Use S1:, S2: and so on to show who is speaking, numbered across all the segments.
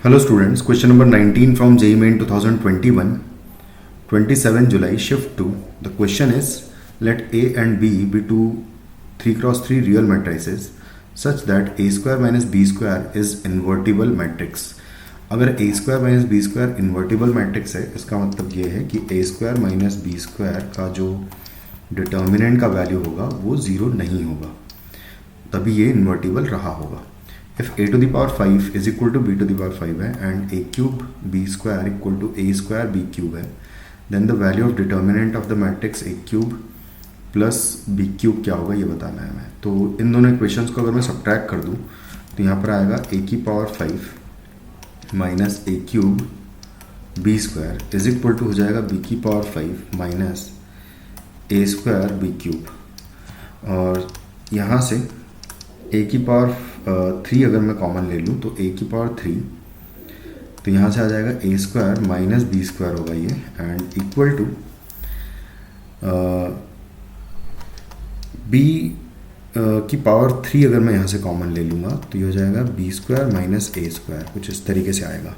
S1: Hello students, question number 19 from JEE Main 2021, 27 July, shift 2. The question is, let A and B be two 3x3 real matrices such that A square minus B square is invertible matrix. अगर A square minus B square invertible matrix है, इसका मतलब ये है कि A square minus B square का जो determinant का वैल्यू होगा वो ज़ीरो नहीं होगा, तभी ये इन्वर्टिबल रहा होगा. If a to the power 5 is equal to b to the power 5 है and a cube b square equal to a square b cube है, then the value of determinant of the matrix a cube plus b cube क्या होगा ये बताना है हमें. तो इन दोनों इक्वेशंस को अगर मैं सब्ट्रैक्ट कर दूँ तो यहाँ पर आएगा a की power 5 minus a cube b square is equal to हो जाएगा b की power 5 minus a square b cube. और यहाँ से a की पावर 3 अगर मैं कॉमन ले लूँ तो a की पावर 3, तो यहाँ से आ जाएगा a square minus B square होगा ये, एंड इक्वल टू b की पावर 3 अगर मैं यहाँ से कॉमन ले लूँगा तो ये हो जाएगा b square minus a square, कुछ इस तरीके से आएगा.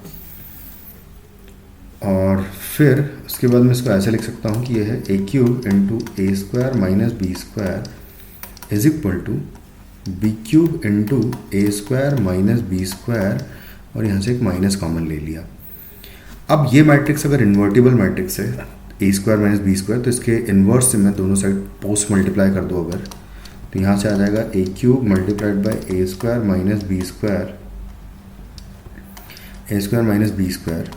S1: और फिर उसके बाद मैं इसको ऐसे लिख सकता हूँ कि ये है a cube into a square minus B square is equal to b cube into a square minus B square, और यहाँ से एक माइनस कॉमन ले लिया. अब ये मैट्रिक्स अगर इन्वर्टिबल मैट्रिक्स है ए स्क्वायर माइनस बी स्क्वायर, तो इसके इन्वर्स से मैं दोनों साइड पोस्ट मल्टीप्लाई कर दूँ अगर, तो यहाँ से आ जाएगा A cube multiplied by A square minus B square, A square minus B square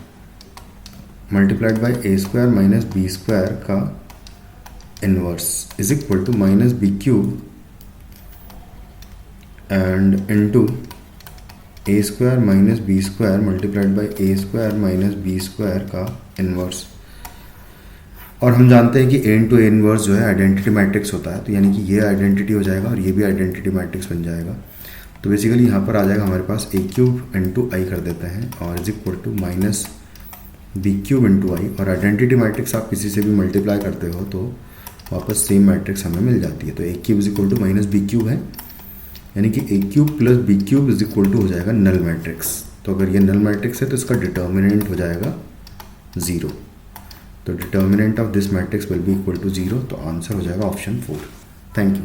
S1: multiplied by A square minus B square का inverse is equal to minus B cube and into A square minus B square multiplied by A square minus B square का inverse. और हम जानते हैं कि ए into A inverse जो है identity matrix होता है, तो यानी कि ये आइडेंटिटी हो जाएगा और ये भी आइडेंटिटी मैट्रिक्स बन जाएगा. तो बेसिकली यहाँ पर आ जाएगा हमारे पास ए क्यूब इंटू आई कर देते हैं और is equal to minus B cube into I, और आइडेंटिटी मैट्रिक्स आप किसी से भी मल्टीप्लाई करते हो तो वापस सेम मैट्रिक्स हमें मिल जाती है. तो A cube is equal to minus B cube है, यानी कि A cube plus B cube is equal to हो जाएगा नल मैट्रिक्स. तो अगर ये नल मैट्रिक्स है तो इसका डिटर्मिनेंट हो जाएगा 0. तो determinant of this matrix will be equal to 0, तो आंसर हो जाएगा ऑप्शन 4. Thank you.